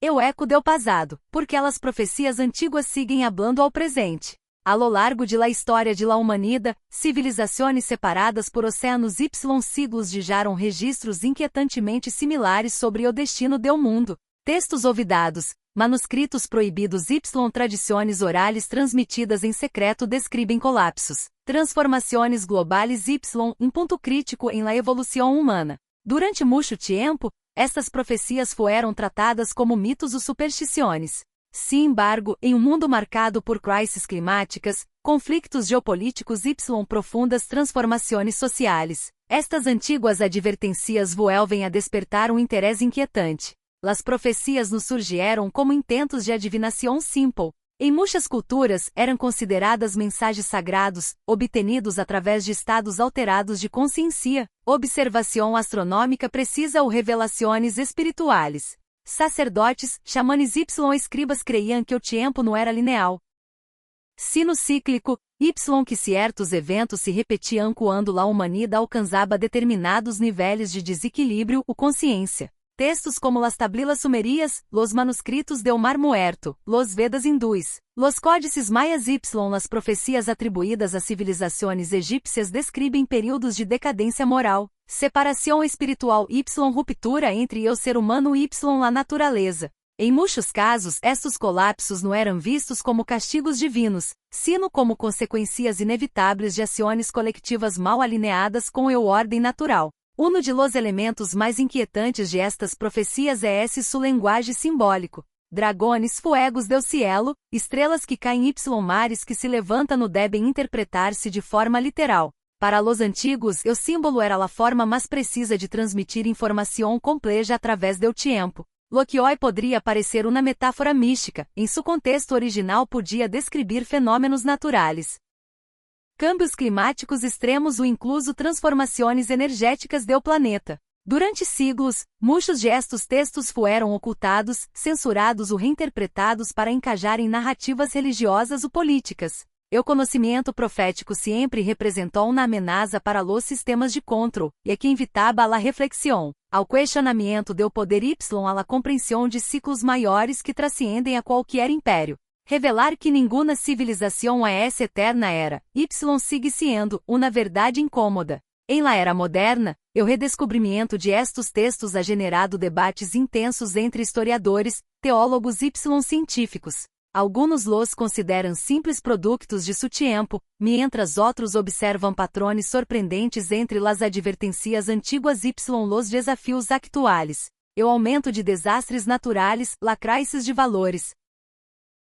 Eu eco deu pasado, porque elas profecias antigas seguem hablando ao presente. A lo largo de la história de la humanidade, civilizações separadas por oceanos y siglos geram registros inquietantemente similares sobre o destino do mundo. Textos olvidados, manuscritos proibidos y tradições orales transmitidas em secreto describem colapsos, transformações globais y ponto crítico em la evolução humana. Durante muito tempo, estas profecias foram tratadas como mitos ou superstições. Sin embargo, em um mundo marcado por crises climáticas, conflictos geopolíticos y profundas transformações sociais, estas antiguas advertências vuelven a despertar um interesse inquietante. Las profecias nos surgieron como intentos de adivinação simple. Em muitas culturas, eram consideradas mensagens sagrados, obtenidos através de estados alterados de consciência, observação astronômica precisa ou revelações espirituais. Sacerdotes, xamanes y escribas creiam que o tempo não era lineal, sino cíclico, y que certos eventos se repetiam quando a humanidade alcançava determinados níveis de desequilíbrio ou consciência. Textos como las tablilas sumerias, los manuscritos del Mar Muerto, los Vedas hindus, los códices maias y las profecias atribuídas a civilizações egípcias describem períodos de decadência moral, separação espiritual y ruptura entre o ser humano y la naturaleza. Em muitos casos, estes colapsos não eram vistos como castigos divinos, sino como consequências inevitáveis de ações colectivas mal alinhadas com a ordem natural. Uno de los elementos mais inquietantes de estas profecias é esse su linguagem simbólico. Dragones, fuegos del cielo, estrelas que caem y mares que se levantam no devem interpretar-se de forma literal. Para los antigos, o símbolo era a forma mais precisa de transmitir informação compleja através do tempo. Lo que hoje poderia parecer uma metáfora mística, em seu contexto original podia descrever fenômenos naturais. Câmbios climáticos extremos ou incluso transformações energéticas do planeta. Durante siglos, muitos de estes textos foram ocultados, censurados ou reinterpretados para encajar em narrativas religiosas ou políticas. O conhecimento profético sempre representou uma ameaça para os sistemas de controle, e que invitava a la reflexão, ao questionamento do poder y a la compreensão de ciclos maiores que transcendem a qualquer império. Revelar que nenhuma civilização é essa eterna era, y sigue sendo, uma verdade incômoda. Em la era moderna, o redescobrimento de estes textos ha generado debates intensos entre historiadores, teólogos y científicos. Algunos los consideram simples produtos de su tempo, mientras outros observam patrones sorprendentes entre las advertências antiguas y los desafios actuais. O aumento de desastres naturais, la crisis de valores.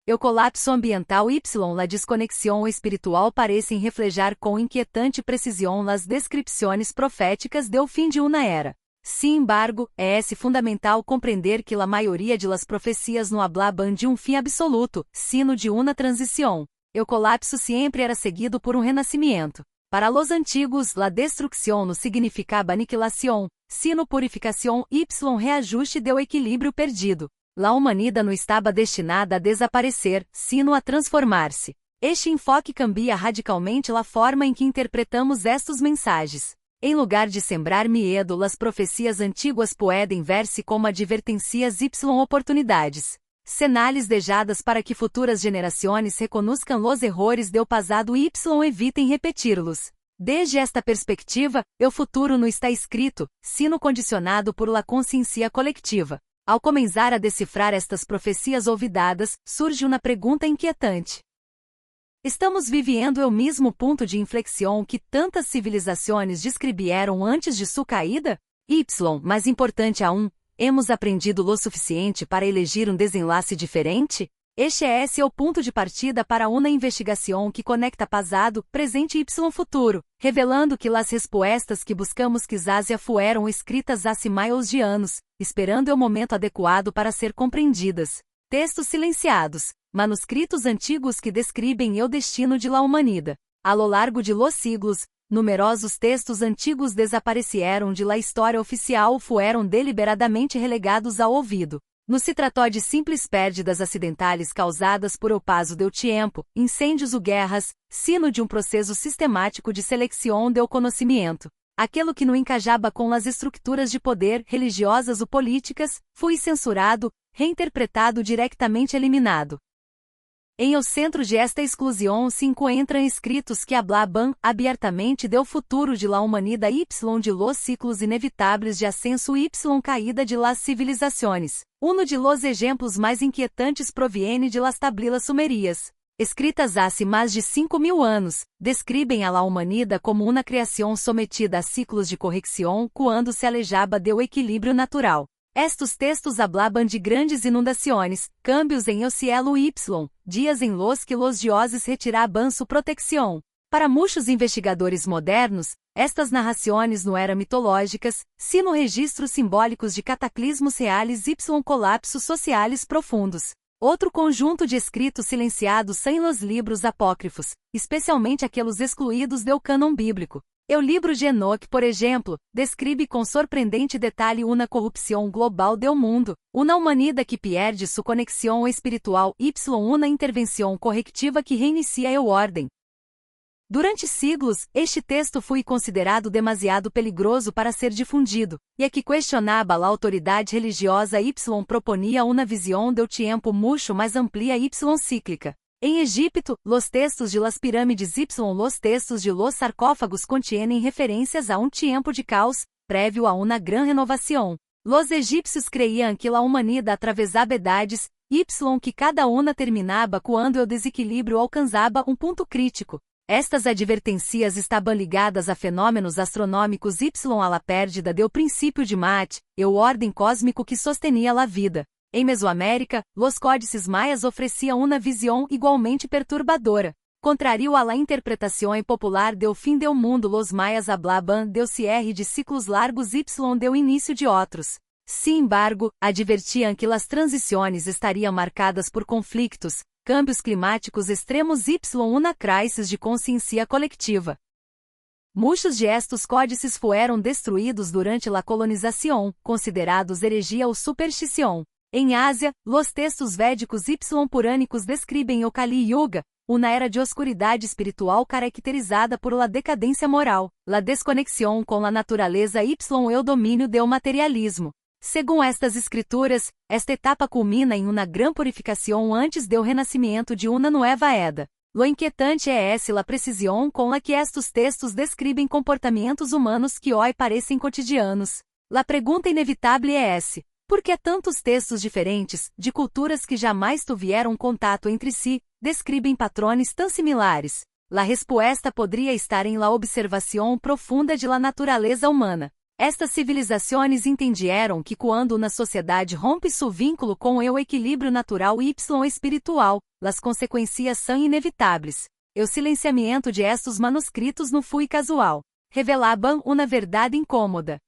O colapso ambiental y la desconexão espiritual parecem reflejar com inquietante precisão las descrições proféticas do fim de uma era. Sin embargo, é fundamental compreender que a maioria de las profecias não hablaban de um fim absoluto, sino de uma transição. O colapso sempre era seguido por um renascimento. Para los antigos, la destrucción não significava aniquilação, sino purificação y reajuste do equilíbrio perdido. La humanidade não estava destinada a desaparecer, sino a transformar-se. Este enfoque cambia radicalmente a forma em que interpretamos estes mensagens. Em lugar de sembrar medo, as profecias antigas podem ver-se como advertências y oportunidades. Señales deixadas para que futuras gerações reconozcam os errores do passado y evitem repeti-los. Desde esta perspectiva, o futuro não está escrito, sino condicionado por la consciência coletiva. Ao começar a decifrar estas profecias olvidadas, surge uma pergunta inquietante. Estamos vivendo o mesmo ponto de inflexão que tantas civilizações descreveram antes de sua caída? Y, mais importante aún, hemos aprendido o suficiente para elegir um desenlace diferente? Este é o ponto de partida para uma investigação que conecta passado, presente y futuro, revelando que as respostas que buscamos quizás já foram escritas há milhares de anos, esperando o momento adequado para ser compreendidas. Textos silenciados, manuscritos antigos que descrevem o destino de la humanidade. A lo largo de los siglos, numerosos textos antigos desapareceram de la história oficial ou foram deliberadamente relegados ao olvido. Não se tratou de simples perdas acidentais causadas por o paso do tempo, incêndios ou guerras, sino de um processo sistemático de seleção do conhecimento. Aquilo que não encajava com as estruturas de poder religiosas ou políticas, foi censurado, reinterpretado diretamente eliminado. Em o centro de esta exclusão se encontram escritos que hablaban abertamente do futuro de la humanidad y de los ciclos inevitáveis de ascenso y caída de las civilizaciones. Uno de los exemplos mais inquietantes proviene de las tablitas sumerias, escritas há mais de 5.000 anos, describem a la humanidad como uma criação sometida a ciclos de corrección quando se alejaba do equilíbrio natural. Estos textos hablaban de grandes inundações, cambios em el cielo y, dias em los que los dioses retiraban su protección. Para muitos investigadores modernos, estas narrações não eram mitológicas, sino registros simbólicos de cataclismos reais y colapsos sociais profundos. Outro conjunto de escritos silenciados são os livros apócrifos, especialmente aqueles excluídos do cânon bíblico. O livro de Enoque, por exemplo, descreve com sorprendente detalhe uma corrupção global do mundo, uma humanidade que perde sua conexão espiritual y uma intervenção correctiva que reinicia a ordem. Durante siglos, este texto foi considerado demasiado peligroso para ser difundido, e é que questionava a autoridade religiosa y proponia uma visão do tempo mucho mais amplia y cíclica. Em Egipto, los textos de las pirâmides y los textos de los sarcófagos contêm referências a um tempo de caos, prévio a uma gran renovação. Los egípcios creiam que la humanidad atravessava edades, y que cada uma terminava quando o desequilíbrio alcançava um ponto crítico. Estas advertências estavam ligadas a fenômenos astronômicos y a la pérdida do princípio de Mate, o ordem cósmico que sostenia a vida. Em Mesoamérica, los códices maias ofereciam uma visão igualmente perturbadora. Contrario a la interpretação popular do fim do mundo, los maias hablaban do cierre de ciclos largos y do início de outros. Sin embargo, advertiam que as transições estariam marcadas por conflitos, câmbios climáticos extremos y uma crisis de consciência coletiva. Muitos de estes códices foram destruídos durante a colonização, considerados heresia ou superstição. Em Ásia, los textos védicos y purânicos describem o Kali Yuga, uma era de oscuridade espiritual caracterizada por la decadência moral, la desconexão com a natureza y o domínio do materialismo. Segundo estas escrituras, esta etapa culmina em uma gran purificação antes do renascimento de uma nova era. Lo inquietante é la precisão com la que estes textos describem comportamentos humanos que hoje parecem cotidianos. La pergunta inevitável é por que tantos textos diferentes, de culturas que jamais tiveram contato entre si, describem patrones tão similares? La resposta poderia estar em la observação profunda de la natureza humana. Estas civilizações entenderam que quando uma sociedade rompe seu vínculo com o equilíbrio natural y espiritual, as consequências são inevitáveis. O silenciamento de estes manuscritos não foi casual. Revelavam uma verdade incômoda.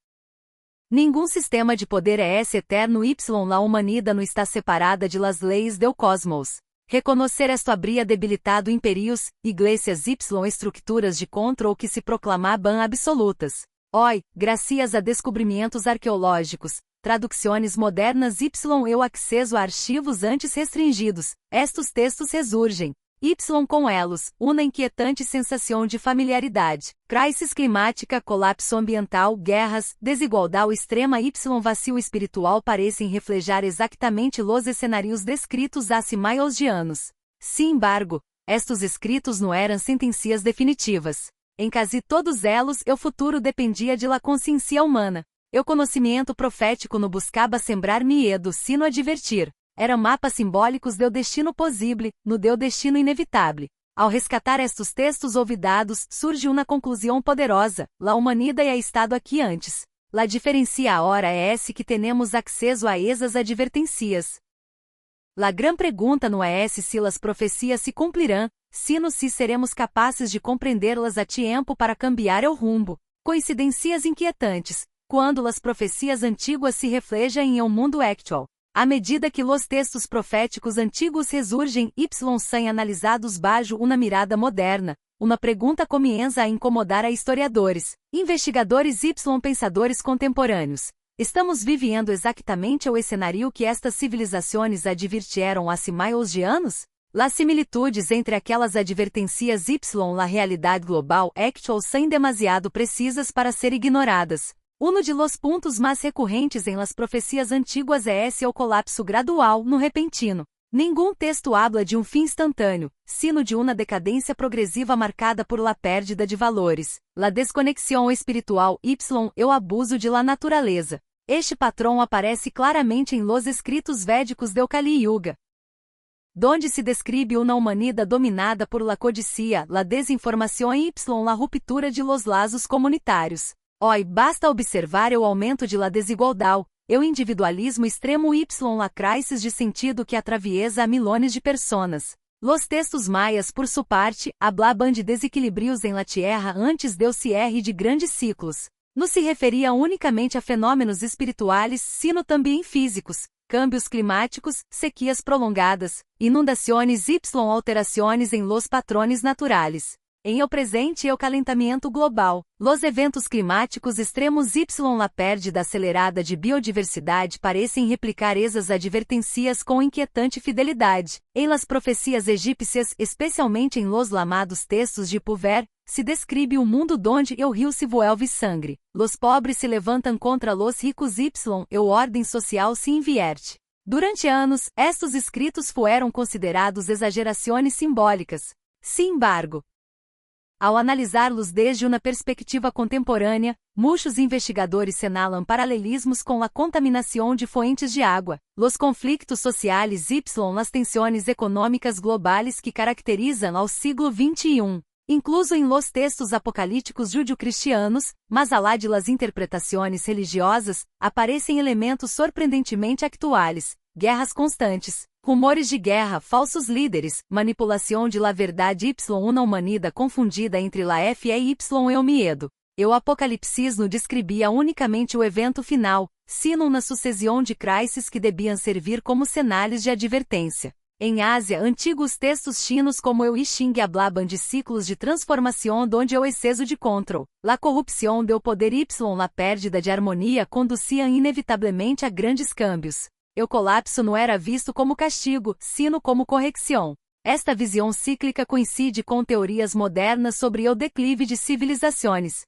Nenhum sistema de poder é eterno y la humanidad não está separada de las leis do cosmos. Reconocer esto habría debilitado imperios, igrejas y estructuras de control que se proclamaban absolutas. Hoy, gracias a descobrimentos arqueológicos, traduções modernas y o acesso a arquivos antes restringidos, estes textos ressurgem. Y com elos, uma inquietante sensação de familiaridade. Crisis climática, colapso ambiental, guerras, desigualdade extrema y vazio espiritual parecem reflejar exatamente los cenários descritos há milhares de anos. Sin embargo, estes escritos não eram sentencias definitivas. Em quase todos eles, o futuro dependia de la consciência humana. O conhecimento profético não buscava sembrar medo, sino advertir. Eram mapas simbólicos do destino possível, no do destino inevitável. Ao rescatar estes textos olvidados, surge uma conclusão poderosa: la humanidad é estado aqui antes. La diferencia agora é que temos acesso a essas advertências. La gran pergunta não é se las profecias se cumprirão, sino se seremos capazes de compreendê-las a tempo para cambiar o rumbo. Coincidências inquietantes, quando as profecias antigas se reflejam em um mundo actual. À medida que os textos proféticos antigos ressurgem y são analisados bajo uma mirada moderna, uma pergunta comienza a incomodar a historiadores, investigadores y pensadores contemporâneos. Estamos vivendo exatamente o cenário que estas civilizações advirtieron há milhares de anos? Las similitudes entre aquelas advertências y la realidade global actual são demasiado precisas para ser ignoradas. Uno de los puntos mais recorrentes em las profecias antiguas é esse o colapso gradual, no repentino. Nenhum texto habla de um fim instantâneo, sino de uma decadência progressiva marcada por la pérdida de valores, la desconexión espiritual y o abuso de la naturaleza. Este patrão aparece claramente em los escritos védicos del Kali Yuga, donde se describe uma humanidade dominada por la codicia, la desinformação y la ruptura de los lazos comunitários. Hoy, basta observar o aumento de la desigualdade, o individualismo extremo y la crisis de sentido que atraviesa a milhões de personas. Los textos maias, por sua parte, hablaban de desequilibrios em la tierra antes de o cierre de grandes ciclos. Não se referia unicamente a fenômenos espirituais, sino também físicos, câmbios climáticos, sequias prolongadas, inundações y alterações em los patrones naturais. Em o presente o calentamento global, los eventos climáticos extremos y la pérdida acelerada de biodiversidade parecem replicar essas advertências com inquietante fidelidade. Em las profecias egípcias, especialmente em los lamados textos de Puver, se describe um mundo donde o rio se vuelve sangre, los pobres se levantam contra los ricos y o ordem social se invierte. Durante anos, estes escritos fueron considerados exagerações simbólicas. Sin embargo, ao analisá-los desde uma perspectiva contemporânea, muitos investigadores señalam paralelismos com a contaminação de fontes de água, los conflictos sociais y las tensões econômicas globais que caracterizam ao siglo XXI. Incluso em los textos apocalípticos judio-cristianos, mas alá de las interpretações religiosas, aparecem elementos surpreendentemente actuais, guerras constantes, rumores de guerra, falsos líderes, manipulação de la verdade y uma humanidade confundida entre la fé e o medo. O Apocalipsis não descrevia unicamente o evento final, sino uma sucessão de crises que deviam servir como cenários de advertência. Em Ásia, antigos textos chinos como o I Ching hablaban de ciclos de transformação onde o excesso de control, la corrupção del poder y la pérdida de harmonia conduziam inevitavelmente a grandes câmbios. O colapso não era visto como castigo, sino como correção. Esta visão cíclica coincide com teorias modernas sobre o declive de civilizações.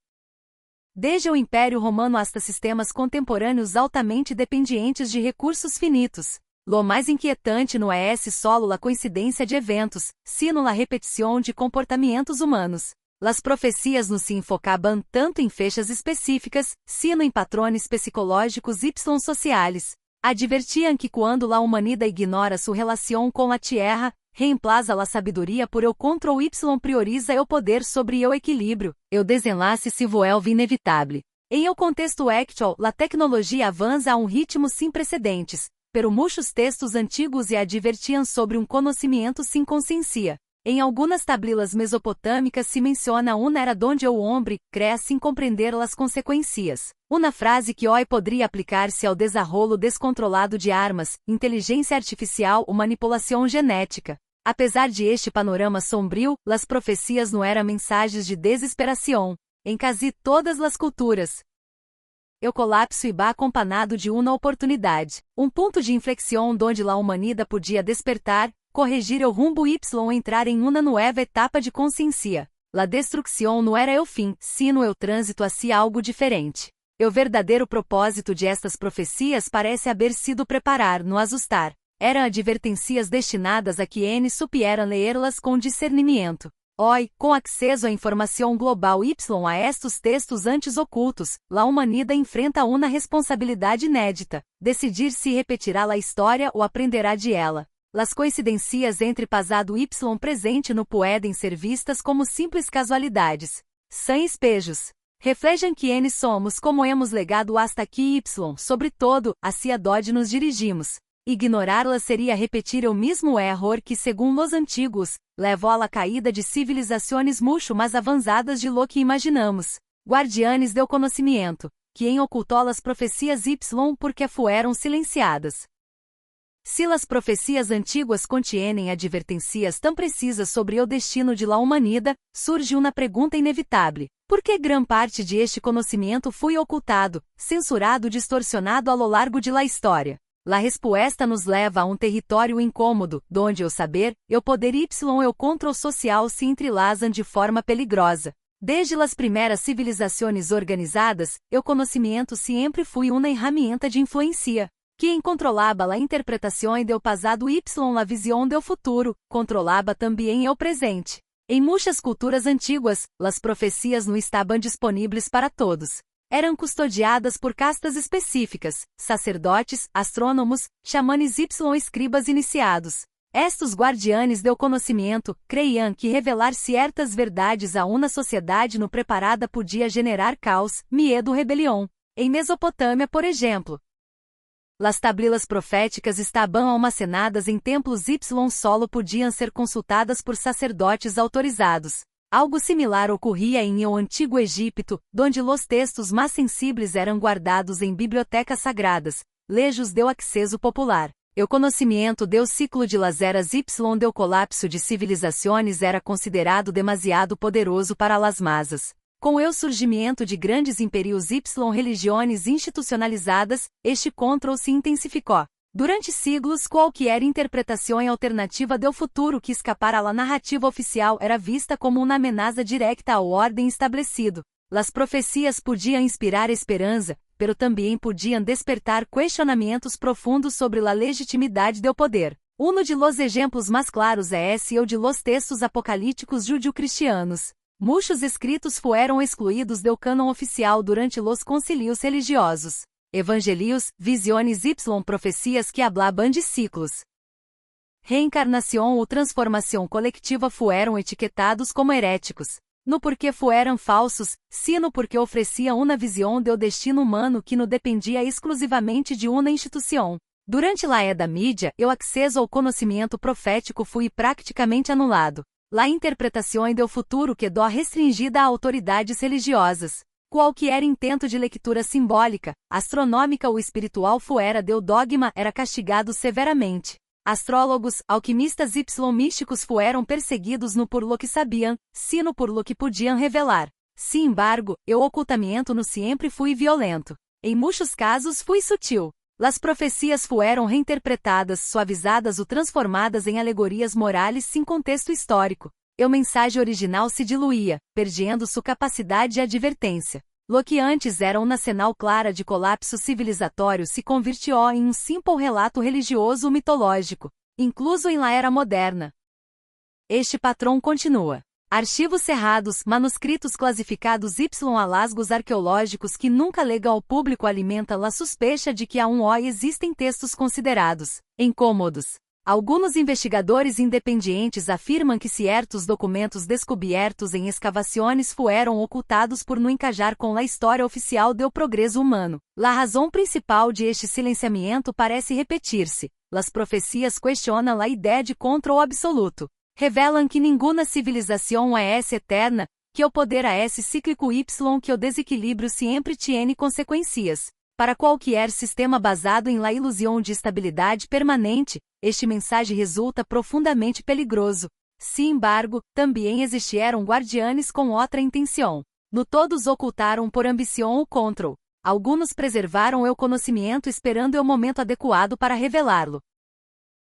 Desde o Império Romano hasta sistemas contemporâneos altamente dependentes de recursos finitos. Lo mais inquietante não é esse solo a coincidência de eventos, sino la repetição de comportamentos humanos. Las profecias não se enfocaban tanto em fechas específicas, sino em patrones psicológicos y sociais. Advertiam que quando la humanidade ignora sua relação com a tierra, reemplaza la sabedoria por el control y prioriza o poder sobre o equilíbrio, o desenlace se vuelve inevitável. Em o contexto actual, la tecnologia avança a um ritmo sem precedentes, pero muitos textos antigos e advertiam sobre um conhecimento sem consciência. Em algumas tablilas mesopotâmicas se menciona uma era donde o homem crea sem compreender las consequências. Uma frase que hoje poderia aplicar-se ao desarrollo descontrolado de armas, inteligência artificial ou manipulação genética. Apesar de este panorama sombrio, las profecias não eram mensagens de desesperação. Em quase todas as culturas, o colapso iba acompanhado de uma oportunidade, um ponto de inflexão donde la humanidade podia despertar, corrigir o rumbo y entrar em uma nova etapa de consciência. La destrucción não era o fim, sino o trânsito hacia algo diferente. O verdadeiro propósito de estas profecias parece haber sido preparar, no ajustar. Eram advertências destinadas a quienes supieran leerlas com discernimento. Hoy, com acesso à informação global y a estes textos antes ocultos, la humanidade enfrenta uma responsabilidade inédita, decidir se repetirá a história ou aprenderá de ela. Las coincidências entre passado y presente no podem ser vistas como simples casualidades. Sem espejos. Reflejam quienes somos como hemos legado hasta aqui y, sobretudo, hacia donde nos dirigimos. Ignorá-las seria repetir o mesmo erro que, segundo os antigos, levou à caída de civilizações muito mais avançadas de lo que imaginamos. Guardianes do conhecimento, quem ocultou as profecias y porque fueron silenciadas. Se as profecias antiguas contienen advertências tão precisas sobre o destino de la humanidade, surge uma pergunta inevitável. Por que gran parte de este conhecimento foi ocultado, censurado, distorsionado a lo largo de la história? La resposta nos leva a um território incômodo, donde o saber, o poder y o control social se entrelazam de forma peligrosa. Desde las primeiras civilizações organizadas, o conhecimento sempre foi uma ferramenta de influência. Quem controlava a interpretação do passado y la visão do futuro, controlava também o presente. Em muitas culturas antigas, as profecias não estavam disponíveis para todos. Eram custodiadas por castas específicas, sacerdotes, astrônomos, xamanes y escribas iniciados. Estes guardianes do conhecimento creiam que revelar certas verdades a uma sociedade não preparada podia generar caos, medo, rebelião. Em Mesopotâmia, por exemplo, as tablilas proféticas estavam almacenadas em templos y solo podiam ser consultadas por sacerdotes autorizados. Algo similar ocorria em o Antigo Egipto, onde os textos mais sensíveis eram guardados em bibliotecas sagradas. Lejos deu acesso popular. O conhecimento do ciclo de las eras y do colapso de civilizações era considerado demasiado poderoso para las masas. Com o surgimento de grandes impérios y religiões institucionalizadas, este controle se intensificou. Durante siglos, qualquer interpretação alternativa do futuro que escapara à narrativa oficial era vista como uma ameaça direta ao ordem estabelecido. Las profecias podiam inspirar esperança, pero também podiam despertar questionamentos profundos sobre a legitimidade do poder. De los exemplos mais claros é esse ou de los textos apocalípticos judeo-cristianos. Muitos escritos foram excluídos do cânon oficial durante los concílios religiosos. Evangelios, visiones y profecias que hablaban de ciclos. Reencarnação ou transformação coletiva foram etiquetados como heréticos. No porque foram falsos, sino porque ofereciam uma visão do destino humano que não dependia exclusivamente de uma instituição. Durante a era da mídia, o acesso ao conhecimento profético foi praticamente anulado. A interpretação do futuro quedou restringida a autoridades religiosas. Qualquer intento de leitura simbólica, astronômica ou espiritual fora do dogma era castigado severamente. Astrólogos, alquimistas y místicos foram perseguidos no por lo que sabiam, sino por lo que podiam revelar. Sin embargo, o ocultamento no sempre foi violento. Em muitos casos foi sutil. Las profecias foram reinterpretadas, suavizadas ou transformadas em alegorias morais sem contexto histórico. O mensagem original se diluía, perdendo sua capacidade de advertência. Lo que antes era uma sinal clara de colapso civilizatório se convirtió em um simples relato religioso mitológico, incluso em la era moderna. Este patrão continua. Arquivos cerrados, manuscritos classificados y hallazgos arqueológicos que nunca legam ao público alimenta a suspeita de que existem textos considerados incômodos. Alguns investigadores independentes afirmam que certos documentos descobertos em escavações foram ocultados por não encajar com a história oficial do progresso humano. A razão principal de este silenciamento parece repetir-se. As profecias questionam a ideia de controle absoluto. Revelam que nenhuma civilização é eterna, que o poder é cíclico y que o desequilíbrio sempre tiene consequências. Para qualquer sistema basado em la ilusão de estabilidade permanente, este mensagem resulta profundamente peligroso. Sin embargo, também existiram guardianes com outra intenção. No todos ocultaram por ambição ou control. Alguns preservaram o conhecimento esperando o momento adequado para revelá-lo.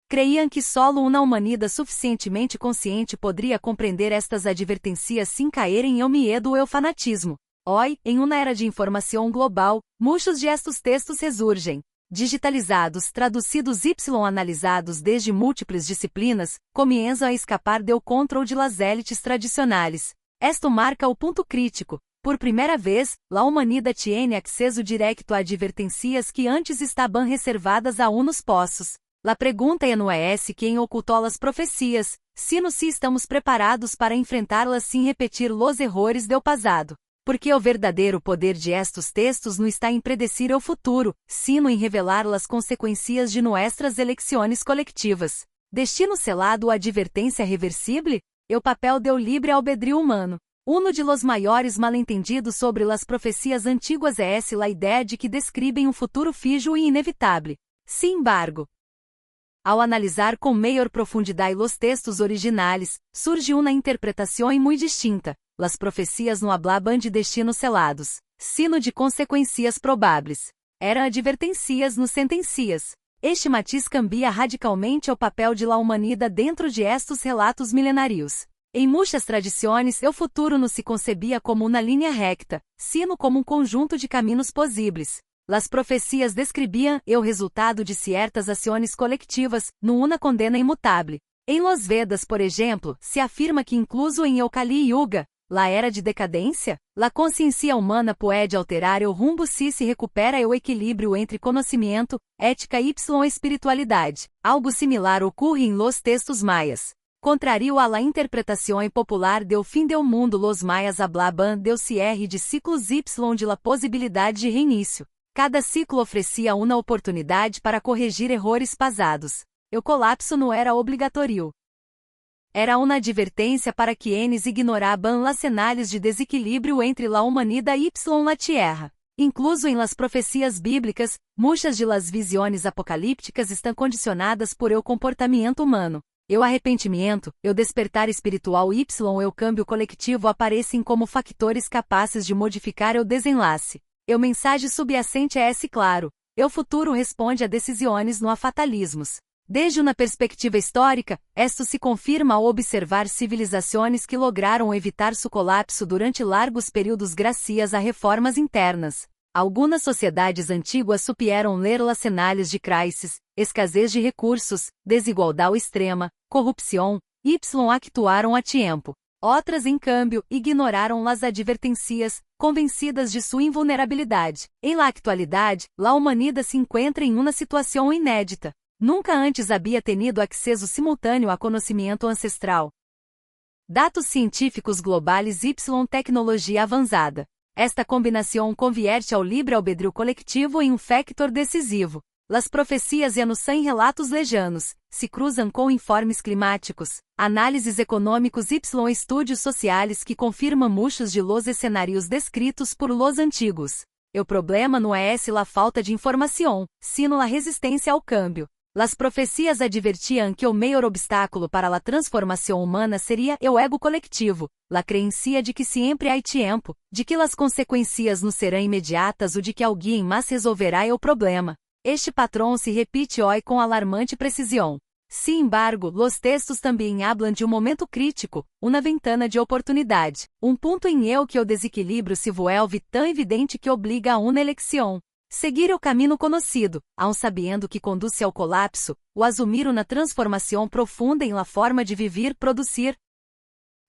Creiam que solo uma humanidade suficientemente consciente poderia compreender estas advertências sem cair em o medo ou o fanatismo. Hoy, em uma era de informação global, muitos de estes textos ressurgem. Digitalizados, traduzidos y analisados desde múltiplas disciplinas, começam a escapar do controle de las élites tradicionais. Esto marca o ponto crítico. Por primeira vez, a humanidade tiene acesso direto a advertências que antes estavam reservadas a unos possos. La pergunta não é quem ocultou as profecias, sino se estamos preparados para enfrentá-las sem repetir los errores do passado. Porque o verdadeiro poder de estes textos não está em predecir o futuro, sino em revelar as consequências de nossas eleições coletivas. Destino selado ou advertência reversível? O papel do livre albedrío humano. De los maiores malentendidos sobre as profecias antigas é a ideia de que describem um futuro fijo e inevitável. Sin embargo, ao analisar com maior profundidade os textos originais, surge uma interpretação muito distinta. Las profecias não hablaban de destinos selados, sino de consequências probables. Eram advertências no sentencias. Este matiz cambia radicalmente o papel de la humanidade dentro de estes relatos milenários. Em muitas tradições, o futuro não se concebia como uma linha recta, sino como um conjunto de caminhos possíveis. Las profecias describiam o resultado de certas ações coletivas, numa condena imutável. Em Los Vedas, por exemplo, se afirma que incluso em o Kali Yuga, la era de decadência, la consciência humana pode alterar o rumbo se recupera o equilíbrio entre conhecimento, ética e espiritualidade. Algo similar ocorre em los textos maias. Contrario a la interpretação popular do fim do mundo, los maias hablaban del cierre de ciclos y de la possibilidade de reinício. Cada ciclo oferecia uma oportunidade para corrigir erros passados. O colapso não era obrigatório. Era uma advertência para que eles ignoraban las señales de desequilíbrio entre la humanidade y la tierra. Incluso em las profecias bíblicas, muitas de las visiones apocalípticas estão condicionadas por o comportamento humano. O arrependimento, o despertar espiritual y o câmbio coletivo aparecem como factores capazes de modificar o desenlace. O mensagem subjacente é esse claro. O futuro responde a decisões, não a fatalismos. Desde uma perspectiva histórica, esto se confirma ao observar civilizações que lograram evitar seu colapso durante largos períodos graças a reformas internas. Algumas sociedades antigas supieram ler las señales de crises, escassez de recursos, desigualdade extrema, corrupção, y actuaram a tempo. Outras, em câmbio, ignoraram las advertências, convencidas de sua invulnerabilidade. Em la atualidade, la humanidade se encontra em uma situação inédita. Nunca antes havia tenido acesso simultâneo a conhecimento ancestral. Dados científicos globais y tecnologia avançada. Esta combinação convierte ao livre albedrío coletivo em um factor decisivo. Las profecias e anunciam relatos lejanos, se cruzam com informes climáticos, análises econômicos y estudos sociais que confirmam muitos de los escenarios descritos por los antigos. O problema não é la falta de informação, sino a resistência ao câmbio. Las profecias advertiam que o maior obstáculo para a transformação humana seria o ego coletivo, la creencia de que sempre há tempo, de que las consequências não serão imediatas ou de que alguém mais resolverá o problema. Este patrão se repite hoje com alarmante precisão. Sin embargo, los textos também hablam de um momento crítico, uma ventana de oportunidade, ponto em que o desequilíbrio se vuelve tão evidente que obriga a uma eleição. Seguir o caminho conhecido, aun sabendo que conduz ao colapso, o assumir uma transformação profunda em la forma de viver, produzir,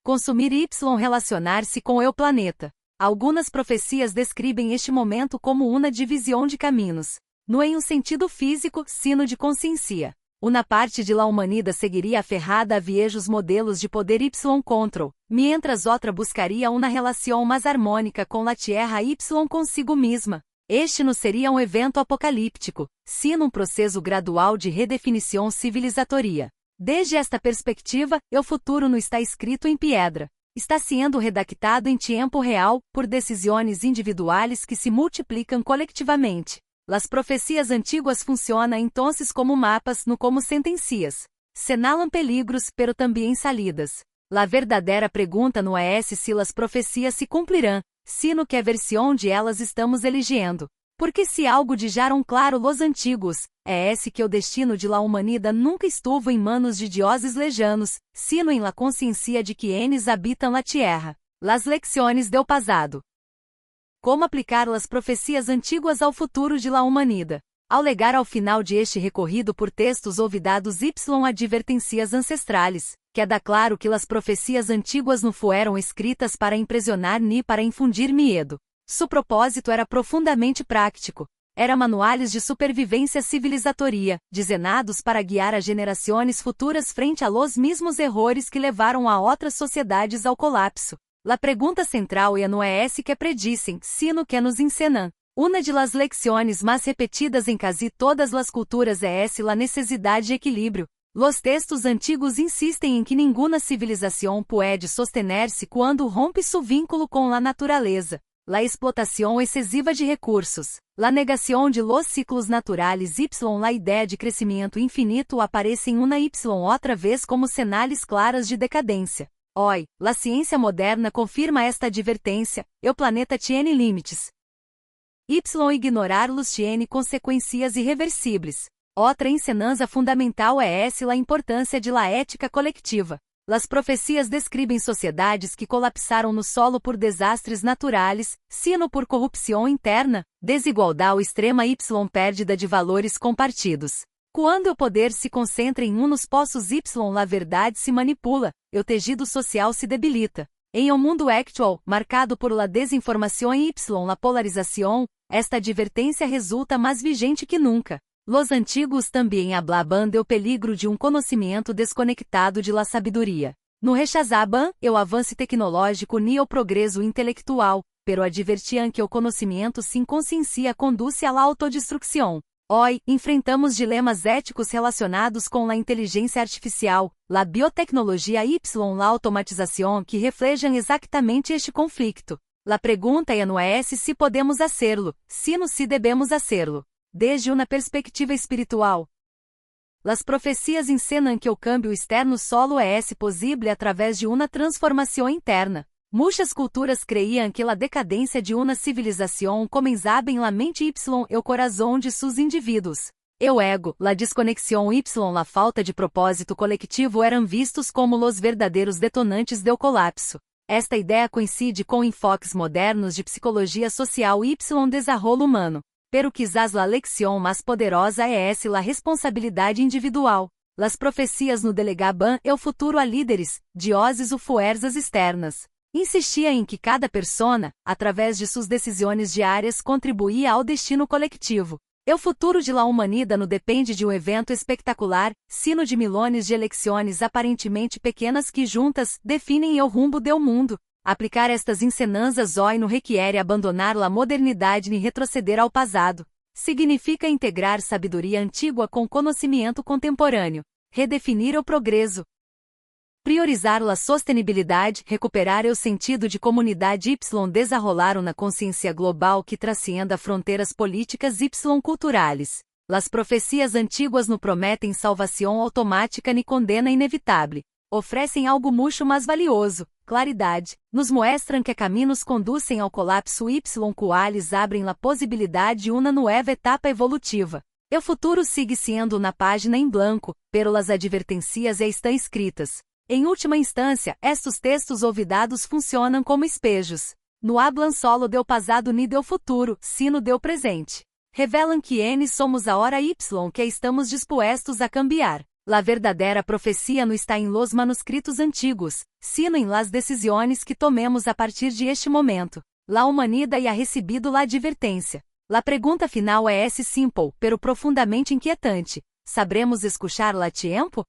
consumir y relacionar-se com o planeta. Algumas profecias descrevem este momento como uma divisão de caminhos. Não em um sentido físico, sino de consciência. Uma parte de la humanidade seguiria aferrada a viejos modelos de poder y control, mientras outra buscaria uma relação mais harmônica com la tierra y consigo mesma. Este não seria um evento apocalíptico, sino um processo gradual de redefinição civilizatória. Desde esta perspectiva, o futuro não está escrito em pedra. Está sendo redactado em tempo real, por decisões individuais que se multiplicam coletivamente. Las profecias antigas funcionam então como mapas, não como sentencias. Señalam peligros, pero também salidas. La verdadeira pergunta não é se las profecias se cumprirão, sino que a versão de elas estamos elegendo. Porque se algo dijaram claro los antigos, é esse que o destino de la humanidade nunca estuvo em manos de dioses lejanos, sino em la consciência de que eles habitam la tierra. Las lecciones del passado. Como aplicar as profecias antigas ao futuro de la humanidade? Ao legar ao final de este recorrido por textos olvidados y advertências ancestrales, queda claro que as profecias antigas não foram escritas para impressionar ni para infundir medo. Su propósito era profundamente prático. Era manuais de supervivência civilizatória, desenhados para guiar as gerações futuras frente a los mesmos errores que levaram a outras sociedades ao colapso. La pergunta central não é esse que predicem, sino que nos ensinam. Uma de las lecciones mais repetidas em quase todas as culturas é essa la necessidade de equilíbrio. Los textos antigos insistem em que nenhuma civilização pode sostener-se quando rompe seu vínculo com a natureza. La explotação excessiva de recursos, la negação de los ciclos naturais y la ideia de crescimento infinito aparecem uma y outra vez como señales claras de decadência. Hoy, la ciência moderna confirma esta advertência, o planeta tiene limites. Ignorar-los tiene consequências irreversíveis. Outra ensinança fundamental é essa la importância de la ética coletiva. Las profecias describem sociedades que colapsaram no solo por desastres naturais, sino por corrupção interna, desigualdade extrema y perda de valores compartidos. Quando o poder se concentra em nos postos y, a verdade se manipula, o tejido social se debilita. Em um mundo actual, marcado por la desinformação y la polarização, esta advertência resulta mais vigente que nunca. Los antigos também hablaban del peligro de conhecimento desconectado de la sabedoria. No rechazaban o avanço tecnológico ni o progresso intelectual, pero advertiam que o conhecimento sem consciência conduz à autodestruição. Hoy, enfrentamos dilemas éticos relacionados com a inteligência artificial, la biotecnologia y la automatização que reflejam exatamente este conflicto. La pergunta não é se podemos hacerlo, sino se devemos hacerlo. Desde uma perspectiva espiritual, las profecias ensinam que o câmbio externo solo é possível através de uma transformação interna. Muitas culturas creiam que a decadência de uma civilização comenzaba em la mente y o coração de seus indivíduos. O ego, la desconexão y la falta de propósito coletivo eram vistos como los verdadeiros detonantes do colapso. Esta ideia coincide com enfoques modernos de psicologia social y desenvolvimento humano. Pero quizás la lección más poderosa es la responsabilidade individual. Las profecias no delegaban o futuro a líderes, dioses ou fuerzas externas. Insistia em que cada persona, através de suas decisões diárias, contribuía ao destino coletivo. O futuro de la humanidade não depende de evento espectacular, sino de milhões de eleições aparentemente pequenas que juntas definem o rumbo do mundo. Aplicar estas ensinanças hoje não requer abandonar a modernidade nem retroceder ao passado. Significa integrar sabedoria antiga com conhecimento contemporâneo. Redefinir o progresso. Priorizar a sostenibilidade, recuperar o sentido de comunidade y desenrolar uma consciência global que transcienda fronteiras políticas y culturais. Las profecias antiguas não prometem salvação automática nem condena inevitável. Oferecem algo muito mais valioso, claridade. Nos mostram que caminhos conduzem ao colapso y quales abrem a possibilidade de uma nova etapa evolutiva. O futuro sigue sendo na página em branco, pero las advertências estão escritas. Em última instância, estes textos olvidados funcionam como espejos. No hablan solo del passado ni del futuro, sino del presente. Revelam que somos a hora y que estamos dispostos a cambiar. La verdadeira profecia não está em los manuscritos antigos, sino em las decisões que tomemos a partir de este momento. La humanidade ha recebido la advertência. La pergunta final é simple, pero profundamente inquietante. Sabremos escuchar-la a tiempo?